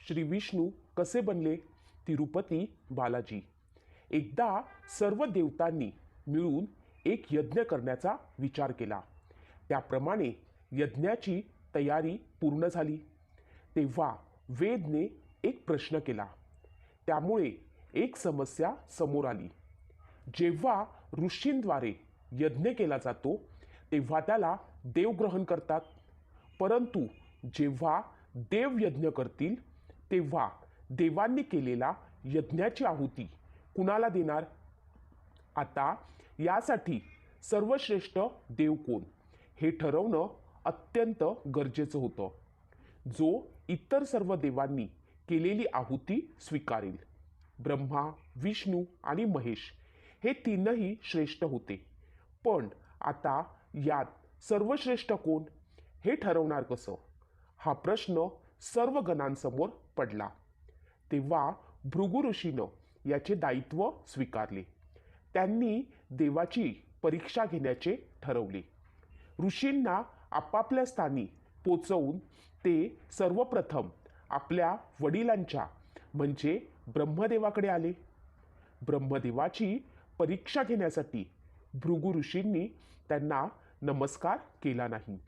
श्री विष्णू कसे बनले? तिरुपती बालाजी. एकदा सर्व देवतांनी मिळून एक यज्ञ करण्याचा विचार केला. त्याप्रमाणे यज्ञाची तयारी पूर्ण झाली. तेव्हा वेदने एक प्रश्न केला. त्यामुळे एक समस्या समोर आली. जेव्हा ऋषींद्वारे यज्ञ केला जातो तेव्हा त्याला देव ग्रहण करतात, परंतु जेव्हा देव यज्ञ करतील तेव्हा देवांनी केलेला यज्ञाची आहुती कुणाला देणार? आता यासाठी सर्वश्रेष्ठ देव कोण हे ठरवणं अत्यंत गरजेचं होतं. जो इतर सर्व देवांनी केलेली आहुती स्वीकारेल. ब्रह्मा, विष्णू आणि महेश हे तीनही श्रेष्ठ होते, पण आता यात सर्वश्रेष्ठ कोण हे ठरवणार कसं? हा प्रश्न सर्व गणांसमोर पडला. तेव्हा भृगु ऋषीनं याचे दायित्व स्वीकारले. त्यांनी देवाची परीक्षा घेण्याचे ठरवले. ऋषींना आपापल्या स्थानी पोचवून ते सर्वप्रथम आपल्या वडिलांच्या म्हणजे ब्रह्मदेवाकडे आले. ब्रह्मदेवाची परीक्षा घेण्यासाठी भृगु ऋषींनी त्यांना नमस्कार केला नाही.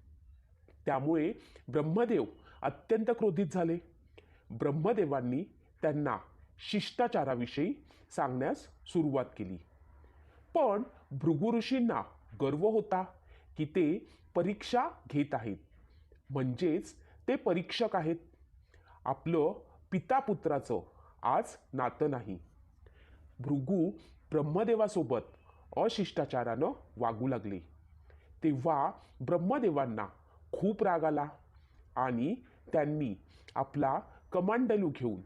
त्यामुळे ब्रह्मदेव अत्यंत क्रोधित झाले. ब्रह्मदेवांनी त्यांना शिष्टाचाराविषयी सांगण्यास सुरुवात केली. पण भृगु ऋषींना गर्व होता की ते परीक्षा घेत आहेत, म्हणजेच ते परीक्षक आहेत. आपलं पिता पुत्राचं आज नातं नाही. भृगु ब्रह्मदेवासोबत अशिष्टाचारानं वागू लागले. तेव्हा ब्रह्मदेवांना खूप राग आला आणि त्यांनी आपला कमांडलू घेऊन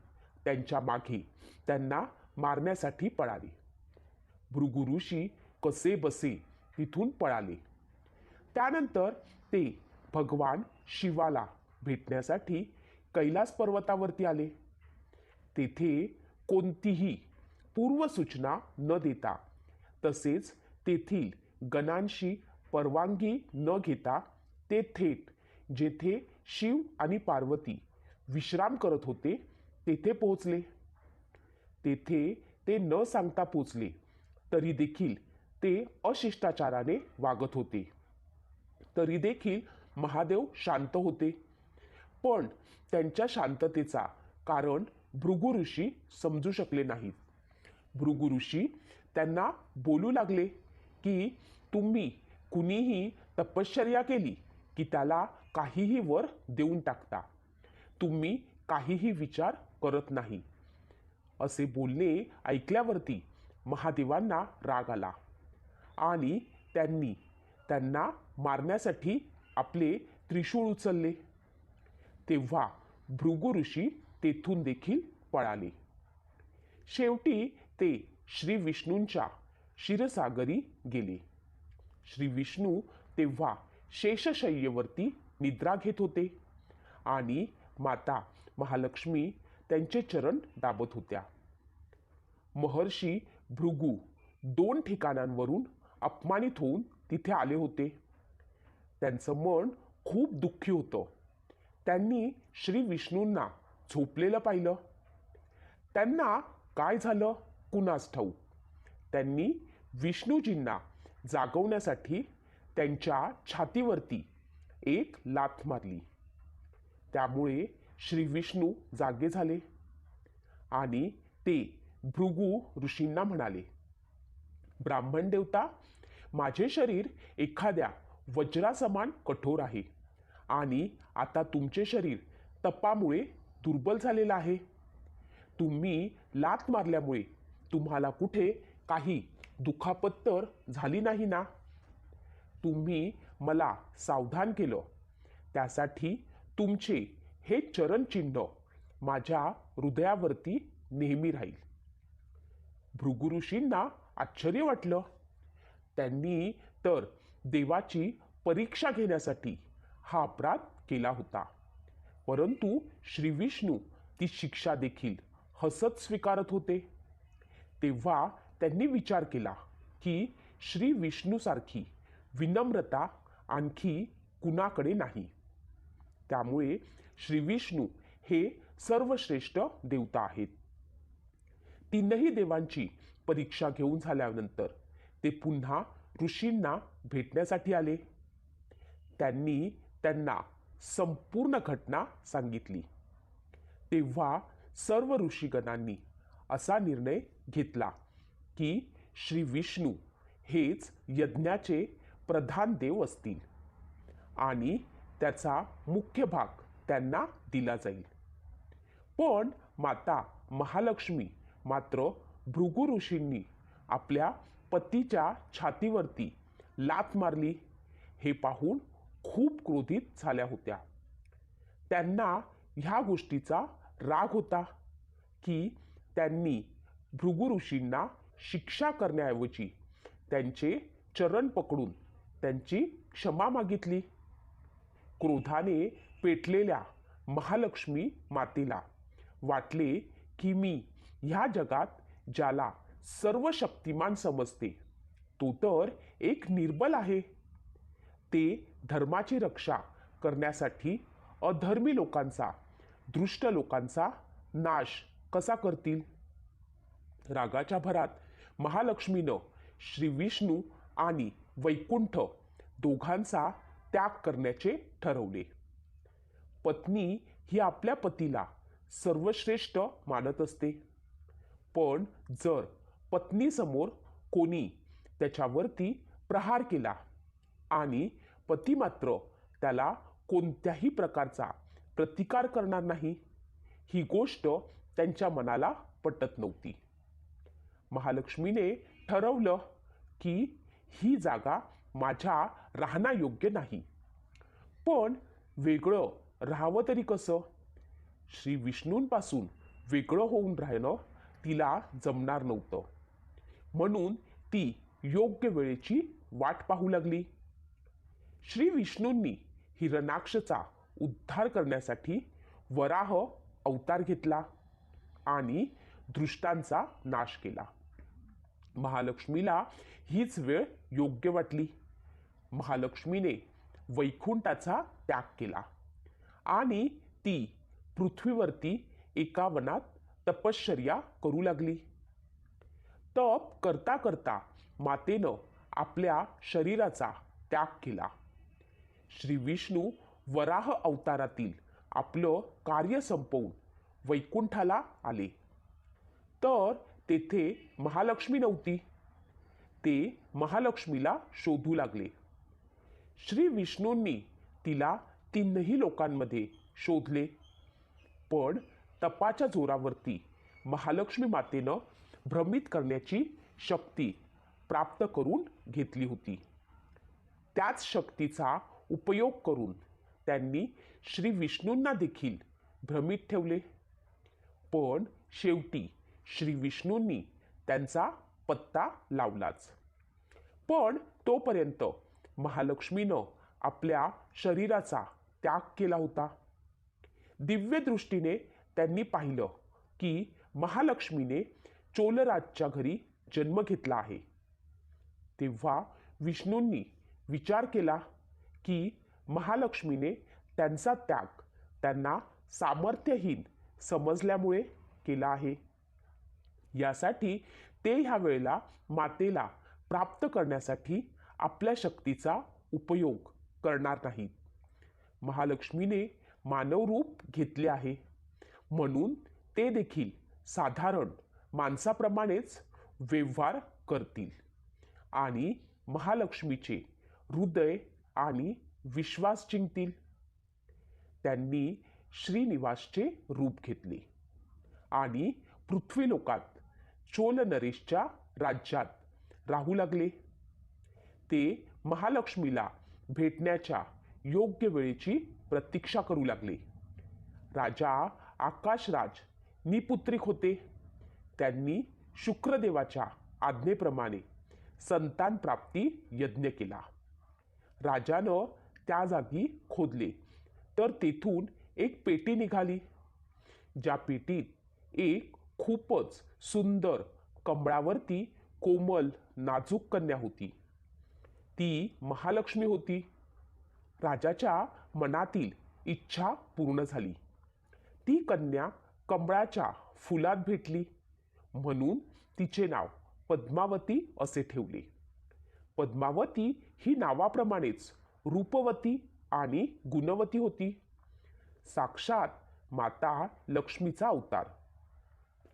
त्यांच्या मागे त्यांना मारण्यासाठी पळाले. भृगु ऋषी कसे बसे तिथून पळाले. त्यानंतर ते भगवान शिवाला भेटण्यासाठी कैलास पर्वतावरती आले. तेथे कोणतीही पूर्वसूचना न देता तसेच तेथील गणांशी परवानगी न घेता ते थेट जेथे शिव आणि पार्वती विश्राम करत होते तेथे पोहोचले. तेथे ते न सांगता पोहोचले तरी देखील ते अशिष्टाचाराने वागत होते. तरी देखील महादेव शांत होते. पण त्यांच्या शांततेचा कारण भृगु ऋषी समजू शकले नाहीत. भृगु ऋषी त्यांना बोलू लागले की तुम्ही कुणीही तपश्चर्या केली की त्याला काहीही वर देऊन टाकता. तुम्ही काहीही विचार करत नाही. असे बोलणे ऐकल्यावरती महादेवांना राग आला आणि त्यांनी त्यांना मारण्यासाठी आपले त्रिशूळ उचलले. तेव्हा भृगु ऋषी तेथून देखील पळाले. शेवटी ते श्री विष्णूंच्या क्षीरसागरी गेले. श्री विष्णू तेव्हा शेषशय्येवरती निद्रा घेत होते आणि माता महालक्ष्मी त्यांचे चरण दाबत होत्या. महर्षी भृगु 2 ठिकाणांवरून अपमानित होऊन तिथे आले होते. त्यांचं मन खूप दुःखी होतं. त्यांनी श्री विष्णूंना झोपलेलं पाहिलं. त्यांना काय झालं कुणास ठाऊक. त्यांनी विष्णूजींना जागवण्यासाठी त्यांच्या छातीवरती एक लाथ मारली. त्यामुळे श्री विष्णू जागे झाले आणि ते भृगु ऋषींना म्हणाले, ब्राह्मण देवता, माझे शरीर एखाद्या वज्रासमान कठोर आहे आणि आता तुमचे शरीर तपामुळे दुर्बल झालेलं आहे. तुम्ही लाथ मारल्यामुळे तुम्हाला कुठे काही दुखापत तर झाली नाही ना? तुम्ही मला सावधान केलं त्यासाठी तुमचे हे चरणचिन्ह माझ्या हृदयावरती नेहमी राहील. भृगु ऋषींना आश्चर्य वाटलं. त्यांनी तर देवाची परीक्षा घेण्यासाठी हा अपराध केला होता, परंतु श्री विष्णू ती शिक्षा देखील हसत स्वीकारत होते. तेव्हा त्यांनी विचार केला की श्री विष्णूसारखी विनम्रता आणखी कुणाकडे नाही. त्यामुळे श्री विष्णू हे सर्वश्रेष्ठ देवता आहेत. तीनही देवांची परीक्षा घेऊन झाल्यानंतर ते पुन्हा ऋषींना भेटण्यासाठी आले. त्यांनी त्यांना संपूर्ण घटना सांगितली. तेव्हा सर्व ऋषीगणांनी असा निर्णय घेतला की श्री विष्णू हेच यज्ञाचे प्रधान देव असतील आणि त्याचा मुख्य भाग त्यांना दिला जाईल. पण माता महालक्ष्मी मात्र भृगु ऋषींनी आपल्या पतीच्या छातीवरती लाथ मारली हे पाहून खूप क्रोधित झाल्या होत्या. त्यांना ह्या गोष्टीचा राग होता की त्यांनी भृगु ऋषींना शिक्षा करण्याऐवजी त्यांचे चरण पकडून त्यांची क्षमा मागितली. क्रोधाने पेटलेल्या महालक्ष्मी मातेला वाटले की मी ह्या जगात ज्याला सर्व शक्तिमान समजते तो तर एक निर्बल आहे. ते धर्माची रक्षा करण्यासाठी अधर्मी लोकांचा, दुष्ट लोकांचा नाश कसा करतील. रागाच्या भरात महालक्ष्मीनं श्री विष्णू आणि वैकुंठ दोघांचा त्याग करण्याचे ठरवले. पत्नी ही आपल्या पतीला सर्वश्रेष्ठ मानत असते. पण जर पत्नीसमोर कोणी त्याच्यावरती प्रहार केला आणि पती मात्र त्याला कोणत्याही प्रकारचा प्रतिकार करणार नाही, ही गोष्ट त्यांच्या मनाला पटत नव्हती. महालक्ष्मीने ठरवलं की ही जागा माझ्या राहण्यायोग्य नाही, पण वेगळं राहावं तरी कसं. श्री विष्णूंपासून वेगळं होऊन राहणं तिला जमणार नव्हतं. म्हणून ती योग्य वेळेची वाट पाहू लागली. श्री विष्णूंनी हिरण्याक्षचा उद्धार करण्यासाठी वराह अवतार घेतला आणि दृष्टांचा नाश केला. महालक्ष्मीला हीच वेळ योग्य वाटली. महालक्ष्मीने वैकुंठाचा त्याग केला आणि ती पृथ्वीवरती एका वनात तपश्चर्या करू लागली. तप करता करता मातेनं आपल्या शरीराचा त्याग केला. श्री विष्णू वराह अवतारातील आपलं कार्य संपवून वैकुंठाला आले तर तेथे महालक्ष्मी नव्हती. ते महालक्ष्मीला शोधू लागले. श्री विष्णूंनी तिला तीनही लोकांमध्ये शोधले, पण तपाच्या जोरावरती महालक्ष्मी मातेनं भ्रमित करण्याची शक्ती प्राप्त करून घेतली होती. त्याच शक्तीचा उपयोग करून त्यांनी श्री विष्णूंना देखील भ्रमित ठेवले. पण शेवटी श्री विष्णूंनी त्यांचा पत्ता लावलाच. पण तोपर्यंत महालक्ष्मीनं आपल्या शरीराचा त्याग केला होता. दिव्य दृष्टीने त्यांनी पाहिलं की महालक्ष्मीने चोलराजच्या घरी जन्म घेतला आहे. तेव्हा विष्णूंनी विचार केला की महालक्ष्मीने त्यांचा त्याग त्यांना सामर्थ्यहीन समजल्यामुळे केला आहे. यासाठी ते ह्या वेळेला मातेला प्राप्त करण्यासाठी आपल्या शक्तीचा उपयोग करणार नाहीत. महालक्ष्मीने मानव रूप घेतले आहे म्हणून ते देखील साधारण माणसाप्रमाणेच व्यवहार करतील आणि महालक्ष्मीचे हृदय आणि विश्वास जिंकतील. त्यांनी श्रीनिवासचे रूप घेतले आणि पृथ्वीलोकात चोल नरेशच्या राज्यात राहू लागले. ते महालक्ष्मीला भेटण्याच्या योग्य वेळेची प्रतीक्षा करू लागले. राजा आकाशराज निपुत्रिक होते. त्यांनी शुक्रदेवाच्या आज्ञेप्रमाणे संतान प्राप्ती यज्ञ केला. राजानं त्या जागी खोदले तर तेथून एक पेटी निघाली. ज्या पेटीत एक खूपच सुंदर कमळावरती कोमल नाजूक कन्या होती. ती महालक्ष्मी होती. राजाच्या मनातील इच्छा पूर्ण झाली. ती कन्या कमळाच्या फुलात भेटली म्हणून तिचे नाव पद्मावती असे ठेवले. पद्मावती ही नावाप्रमाणेच रूपवती आणि गुणवती होती. साक्षात माता लक्ष्मीचा अवतार.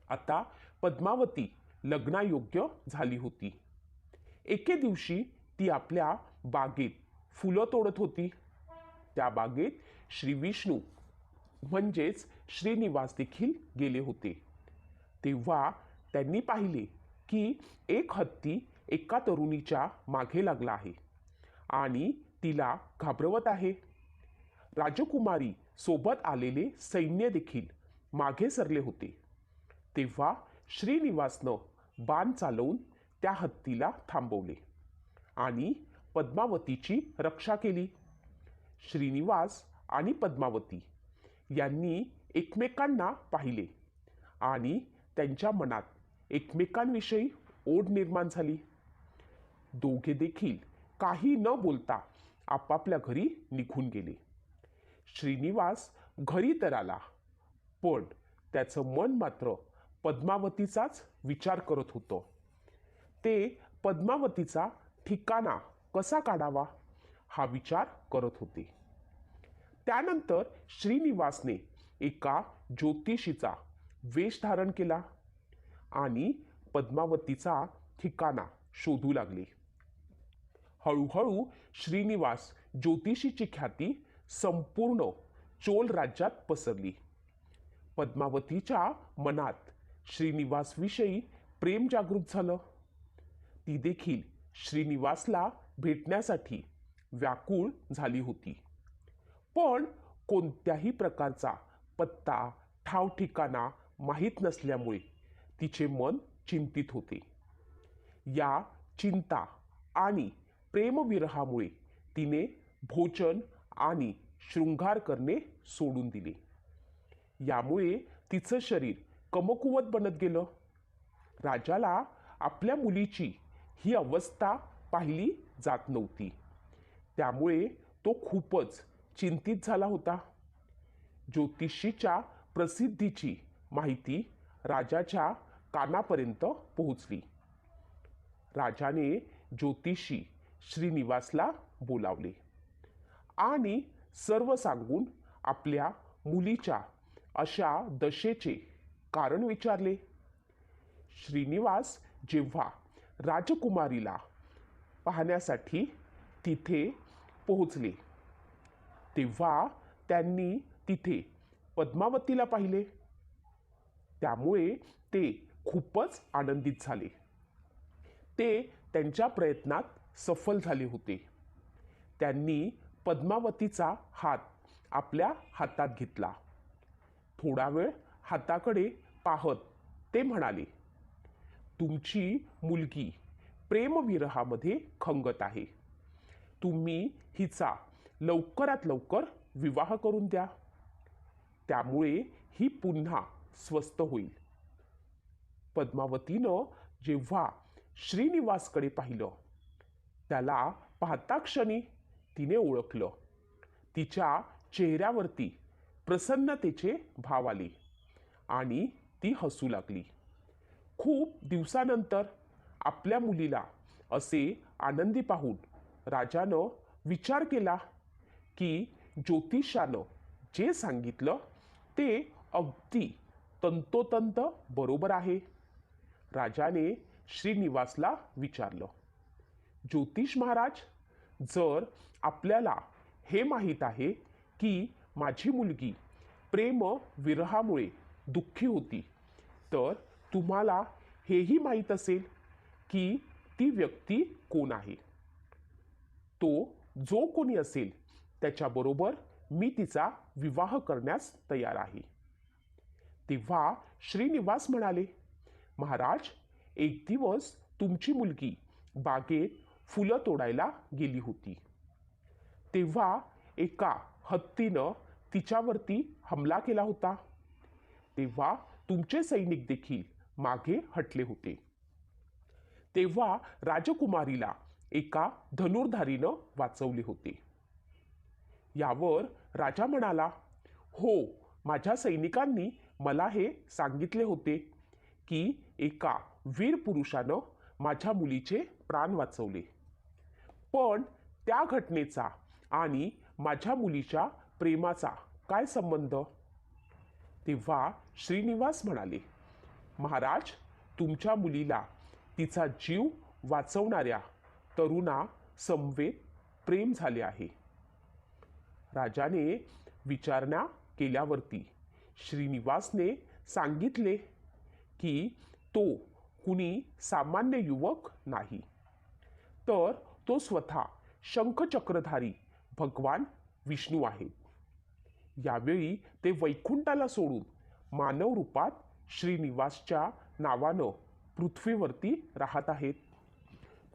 आता पद्मावती लग्नायोग्य झाली होती. एके दिवशी ती आपल्या बागेत फुलं तोडत होती. त्या बागेत श्री विष्णू म्हणजेच श्रीनिवास देखील गेले होते. तेव्हा त्यांनी पाहिले की एक हत्ती एका तरुणीच्या मागे लागला आहे आणि तिला घाबरवत आहे. राजकुमारी सोबत आलेले सैन्य देखील मागे सरले होते. तेव्हा श्रीनिवासनं बाण चालवून त्या हत्तीला थांबवले आणि पद्मावतीची रक्षा केली. श्रीनिवास आणि पद्मावती यांनी एकमेकांना पाहिले आणि त्यांच्या मनात एकमेकांविषयी ओढ निर्माण झाली. दोघे देखील काही न बोलता आपापल्या घरी निघून गेले. श्रीनिवास घरी तर आला, पण त्याचं मन मात्र पद्मावतीचाच विचार करत होतं. ते पद्मावतीचा ठिकाणा कसा काढावा हा विचार करत होते. त्यानंतर श्रीनिवासने एका ज्योतिषीचा वेश धारण केला आणि पद्मावतीचा ठिकाणा शोधू लागले. हळूहळू श्रीनिवास ज्योतिषीची ख्याती संपूर्ण चोल राज्यात पसरली. पद्मावतीच्या मनात श्रीनिवासविषयी प्रेम जागृत झालं. ती देखील श्रीनिवासला भेटण्यासाठी व्याकुळ झाली होती. पण कोणत्याही प्रकारचा पत्ता ठाव ठिकाणा माहीत नसल्यामुळे तिचे मन चिंतित होते. या चिंता आणि प्रेमविरहामुळे तिने भोजन आणि शृंगार करणे सोडून दिले. यामुळे तिचं शरीर कमकुवत बनत गेलं. राजाला आपल्या मुलीची ही अवस्था पाहिली जात नव्हती. त्यामुळे तो खूपच चिंतित झाला होता. ज्योतिषीच्या प्रसिद्धीची माहिती राजाच्या कानापर्यंत पोहोचली. राजाने ज्योतिषी श्रीनिवासला बोलावले आणि सर्व सांगून आपल्या मुलीच्या अशा दशेचे कारण विचारले. श्रीनिवास जेव्हा राजकुमारीला पाहण्यासाठी तिथे पोहोचले तेव्हा त्यांनी तिथे पद्मावतीला पाहिले. त्यामुळे ते खूपच आनंदित झाले. ते त्यांच्या प्रयत्नात सफल झाले होते. त्यांनी पद्मावतीचा हात आपल्या हातात घेतला. थोडा वेळ हाताकडे पाहत ते म्हणाले, तुमची मुलगी प्रेमविरहामध्ये खंगत आहे. तुम्ही हिचा लवकरात लवकर विवाह करून द्या. त्यामुळे ही पुन्हा स्वस्थ होईल. पद्मावतीनं जेव्हा श्रीनिवासकडे पाहिलं त्याला पाहता क्षणी तिने ओळखलं. तिच्या चेहऱ्यावरती प्रसन्नतेचे भाव आले आणि ती हसू लागली. खूप दिवसानंतर आपल्या मुलीला असे आनंदी पाहून राजानं विचार केला की ज्योतिषानं जे सांगितलं ते अगदी तंतोतंत बरोबर आहे. राजाने श्रीनिवासला विचारलं, ज्योतिष महाराज, जर आपल्याला हे माहीत आहे की माझी मुलगी प्रेम विरहामुळे दुःखी होती, तर तुम्हाला हेही माहीत असेल की ती व्यक्ती कोण आहे. तो जो कोणी असेल त्याच्याबरोबर मी तिचा विवाह करण्यास तयार आहे. तेव्हा श्रीनिवास म्हणाले, महाराज, एक दिवस तुमची मुलगी बागेत फुलं तोडायला गेली होती. तेव्हा एका हत्तीनं तिच्यावरती हमला केला होता. तेव्हा तुमचे सैनिक देखील मागे हटले होते. तेव्हा राजकुमारीला एका धनुर्धारीनं वाचवले होते. यावर राजा म्हणाला, हो, माझ्या सैनिकांनी मला हे सांगितले होते की एका वीर पुरुषानं माझ्या मुलीचे प्राण वाचवले. पण त्या घटनेचा आणि माझ्या मुलीच्या प्रेमाचा काय संबंध? तेव्हा श्रीनिवास म्हणाले, महाराज, तुमच्या मुलीला तिचा जीव वाचवणाऱ्या तरुणा समवेत प्रेम झाले आहे. राजाने विचारणा केल्यावरती श्रीनिवासने सांगितले की तो कुणी सामान्य युवक नाही, तर तो स्वतः शंखचक्रधारी भगवान विष्णू आहेत. यावेळी ते वैकुंठाला सोडून मानव रूपात श्रीनिवासच्या नावानं पृथ्वीवरती राहत आहेत.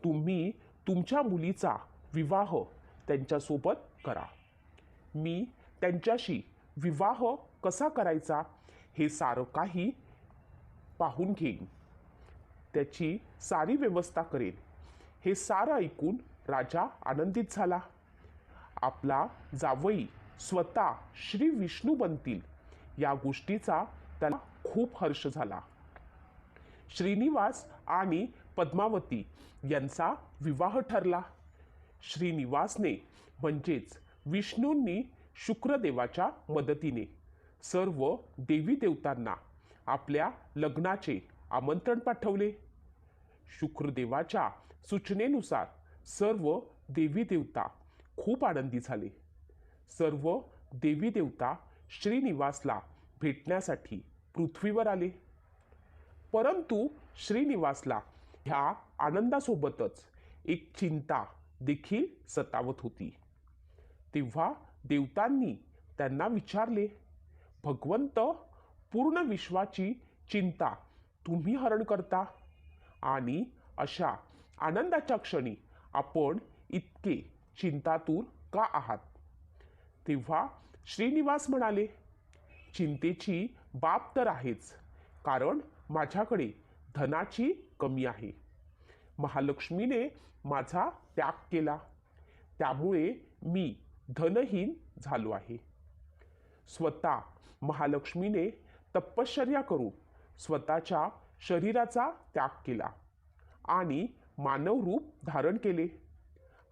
तुम्ही तुमच्या मुलीचा विवाह त्यांच्यासोबत करा. मी त्यांच्याशी विवाह कसा करायचा हे सारं काही पाहून घेईन, त्याची सारी व्यवस्था करेन. हे सारं ऐकून राजा आनंदित झाला. आपला जावई स्वतः श्री विष्णू बनतील या गोष्टीचा त्याला खूप हर्ष झाला. श्रीनिवास आणि पद्मावती यांचा विवाह ठरला. श्रीनिवासने म्हणजेच विष्णूंनी शुक्रदेवाच्या मदतीने सर्व देवी देवतांना आपल्या लग्नाचे आमंत्रण पाठवले. शुक्रदेवाच्या सूचनेनुसार सर्व देवी देवता खूप आनंदी झाले. सर्व देवी देवता श्रीनिवासला भेटण्यासाठी पृथ्वीवर आले. परंतु श्रीनिवासला ह्या आनंदासोबतच एक चिंता देखील सतावत होती. तेव्हा देवतांनी त्यांना विचारले, भगवंत, पूर्ण विश्वाची चिंता तुम्ही हरण करता आणि अशा आनंदाच्या क्षणी आपण इतके चिंतातूर का आहात? तेव्हा श्रीनिवास म्हणाले, चिंतेची बाब तर आहेच, कारण माझ्याकडे धनाची कमी आहे. महालक्ष्मीने माझा त्याग केला, त्यामुळे मी धनहीन झालो आहे. स्वतः महालक्ष्मीने तपश्चर्या करून स्वतःच्या शरीराचा त्याग केला आणि मानव रूप धारण केले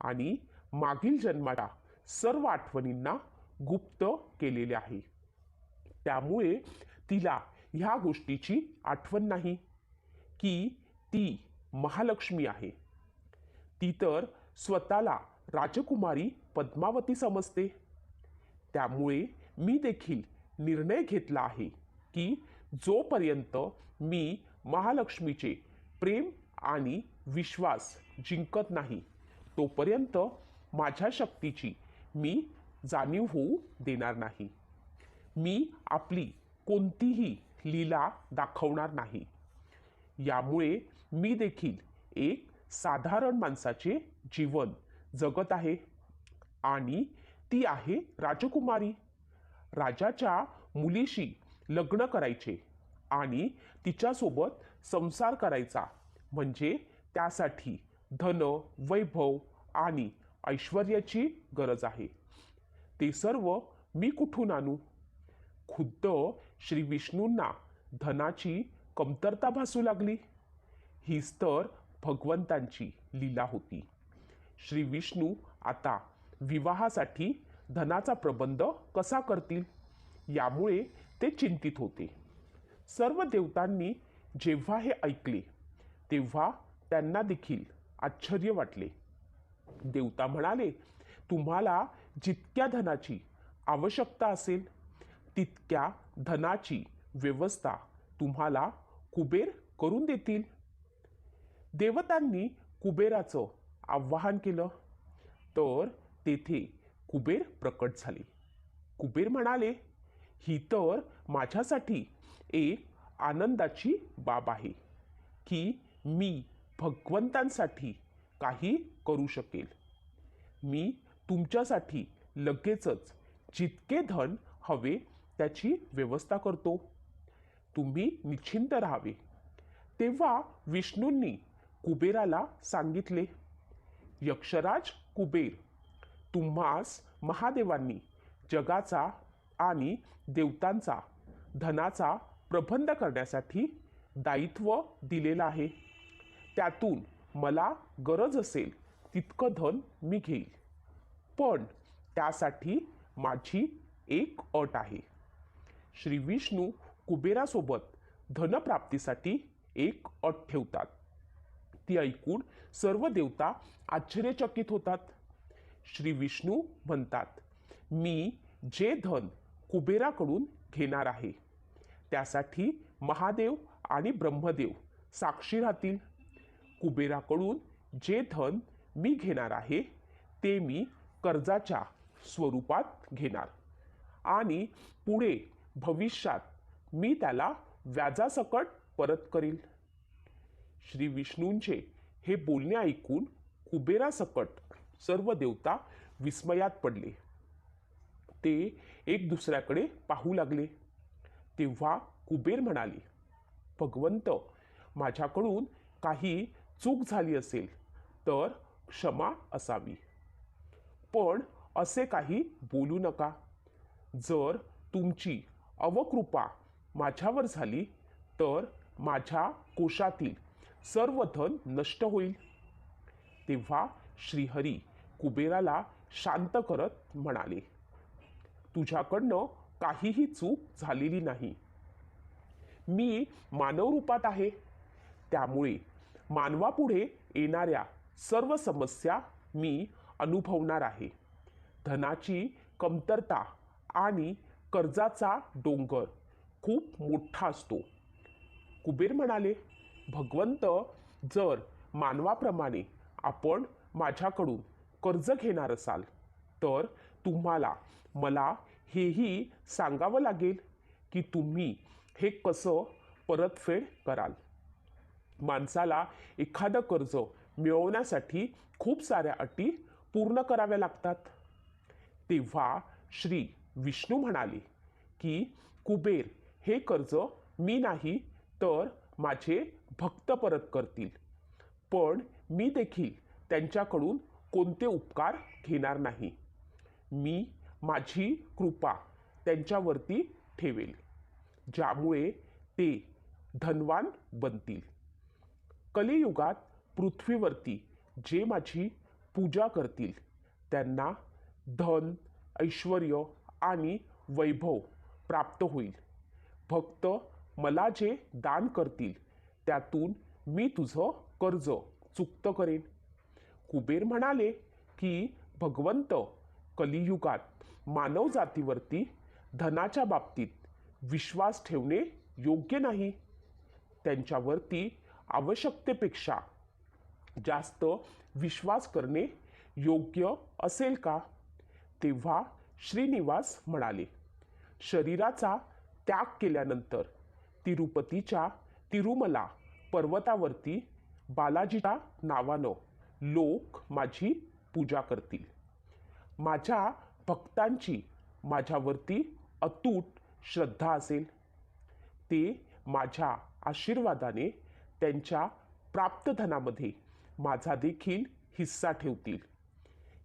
आणि मागील जन्माच्या सर्व आठवणींना गुप्त केलेले आहे. त्यामुळे तिला ह्या गोष्टीची आठवण नाही की ती महालक्ष्मी आहे. ती तर स्वतःला राजकुमारी पद्मावती समजते. त्यामुळे मी देखील निर्णय घेतला आहे की जोपर्यंत मी महालक्ष्मीचे प्रेम आणि विश्वास जिंकत नाही, तोपर्यंत माझ्या शक्तीची मी जाणीव होऊ देणार नाही. मी आपली कोणतीही लीला दाखवणार नाही. यामुळे मी देखील एक साधारण माणसाचे जीवन जगत आहे आणि ती आहे राजकुमारी. राजाच्या मुलीशी लग्न करायचे आणि तिच्यासोबत संसार करायचा म्हणजे त्यासाठी धन, वैभव आणि ऐश्वर्याची गरज आहे. ते सर्व मी कुठून आणू? खुद्द श्री विष्णूंना धनाची कमतरता भासू लागली. हीच तर भगवंतांची लीला होती. श्री विष्णू आता विवाहासाठी धनाचा प्रबंध कसा करतील यामुळे ते चिंतित होते. सर्व देवतांनी जेव्हा हे ऐकले तेव्हा त्यांना देखील आश्चर्य वाटले. देवता म्हणाले, तुम्हाला जितक्या धनाची आवश्यकता असेल तितक्या धनाची व्यवस्था तुम्हाला कुबेर करून देतील. देवतांनी कुबेराचं आवाहन केलं तर तेथे कुबेर प्रकट झाले. कुबेर म्हणाले, ही तर माझ्यासाठी एक आनंदाची बाब आहे की मी भगवंतांसाठी काही करू शकेल. मी तुमच्यासाठी लगेचच जितके धन हवे त्याची व्यवस्था करतो. तुम्ही निश्चिंत राहावे. तेव्हा विष्णूंनी कुबेराला सांगितले, यक्षराज कुबेर, तुम्हास महादेवांनी जगाचा आणि देवतांचा धनाचा प्रबंध करण्यासाठी दायित्व दिलेलं आहे. त्यातून मला गरज असेल तितकं धन मी घेईल. पण त्यासाठी माझी एक अट आहे. श्री विष्णू कुबेरासोबत धनप्राप्तीसाठी एक अट ठेवतात. ती ऐकून सर्व देवता आश्चर्यचकित होतात. श्री विष्णू म्हणतात, मी जे धन कुबेराकडून घेणार आहे त्यासाठी महादेव आणि ब्रह्मदेव साक्षी राहतील. कुबेराकडून जे धन मी घेणार आहे ते मी कर्जाच्या स्वरूपात घेणार आणि पुढे भविष्यात मी त्याला व्याजासकट परत करील. श्री विष्णूंचे हे बोलणे ऐकून कुबेरासकट सर्व देवता विस्मयात पडले. ते एक दुसऱ्याकडे पाहू लागले. तेव्हा कुबेर म्हणाले, भगवंत, माझ्याकडून काही चूक झाली असेल तर क्षमा असावी. पण असे काही बोलू नका. जर तुमची अवकृपा माझ्यावर झाली तर माझ्या कोशातील सर्व धन नष्ट होईल. तेव्हा श्रीहरी कुबेराला शांत करत म्हणाले, तुझ्याकडनं काहीही चूक झालेली नाही. मी मानव रूपात आहे, त्यामुळे मानवापुढे येणाऱ्या सर्व समस्या मी अनुभवणार आहे. धनाची कमतरता आणि कर्जाचा डोंगर खूप मोठा असतो. कुबेर म्हणाले, भगवंत, जर मानवाप्रमाणे आपण माझ्याकडून कर्ज घेणार असाल तर तुम्हाला मला हेही सांगावं लागेल की तुम्ही हे कसं परतफेड कराल. माणसाला एखादं कर्ज मिळवण्यासाठी खूप साऱ्या अटी पूर्ण कराव्या लागतात. तेव्हा श्री विष्णू म्हणाले की कुबेर हे कर्ज मी नाही तर माझे भक्त परत करतील. पण मी देखील त्यांच्याकडून कोणते उपकार घेणार नाही. मी माझी कृपा त्यांच्यावरती ठेवेल, ज्यामुळे ते धनवान बनतील. कलियुगात पृथ्वीवरती जे माझी पूजा करतील त्यांना धन, ऐश्वर्य आणि वैभव प्राप्त होईल. भक्त मला जे दान करतील त्यातून मी तुझं कर्ज चुकत करेन. कुबेर म्हणाले की भगवंत, कलियुगात मानव जातीवरती धनाच्या बाबतीत विश्वास ठेवणे योग्य नाही. त्यांच्यावरती आवश्यकतेपेक्षा जास्त विश्वास करणे योग्य असेल का? तेव्हा श्रीनिवास म्हणाले, शरीराचा त्याग केल्यानंतर तिरुपतीच्या तिरुमला पर्वतावरती बालाजीच्या नावानं लोक माझी पूजा करतील. माझ्या भक्तांची माझ्यावरती अतूट श्रद्धा असेल. ते माझ्या आशीर्वादाने त्यांच्या प्राप्त धनामध्ये माझा देखील हिस्सा ठेवतील.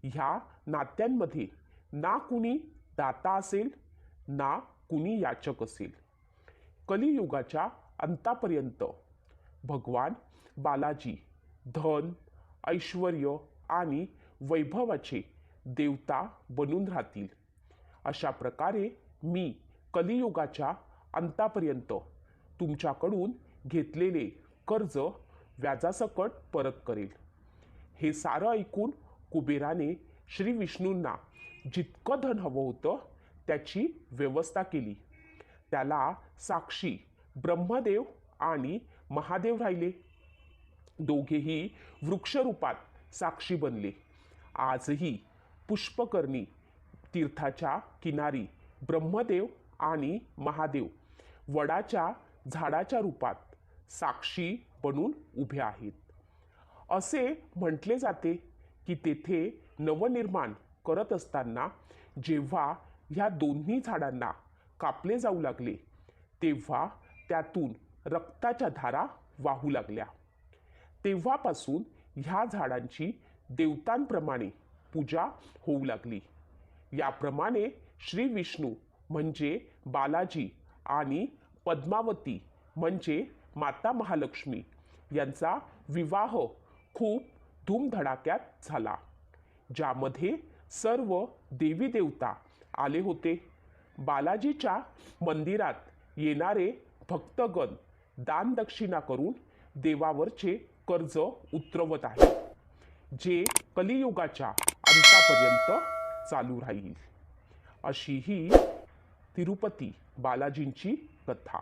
ह्या नात्यांमध्ये ना कुणी दाता असेल ना कुणी याचक असेल. कलियुगाच्या अंतापर्यंत भगवान बालाजी धन, ऐश्वर्य आणि वैभवाचे देवता बनून राहतील. अशा प्रकारे मी कलियुगाच्या अंतापर्यंत तुमच्याकडून घेतलेले कर्ज व्याजासकट परत करेल. हे सारं ऐकून कुबेराने श्री विष्णूंना जितकं धन हवं होतं त्याची व्यवस्था केली. त्याला साक्षी ब्रह्मदेव आणि महादेव राहिले. दोघेही वृक्षरूपात साक्षी बनले. आजही पुष्पकर्णी तीर्थाच्या किनारी ब्रह्मदेव आणि महादेव वडाच्या झाडाच्या रूपात साक्षी बनून उभे आहेत. असे म्हटले जाते की तेथे नवनिर्माण करत असताना जेव्हा ह्या दोन्ही झाडांना कापले जाऊ लागले तेव्हा त्यातून रक्ताच्या धारा वाहू लागल्या. तेव्हापासून ह्या झाडांची देवतांप्रमाणे पूजा होऊ लागली. याप्रमाणे श्री विष्णू म्हणजे बालाजी आणि पद्मावती म्हणजे माता महालक्ष्मी यांचा विवाह खूप धूमधडाक्यात झाला, ज्यामध्ये सर्व देवी देवता आले होते. बालाजीच्या मंदिरात येणारे भक्तगण दानदक्षिणा करून देवावरचे कर्ज उतरवत आहे, जे कलियुगाच्या अंतापर्यंत चालू राहील. अशी ही तिरुपती बालाजींची कथा.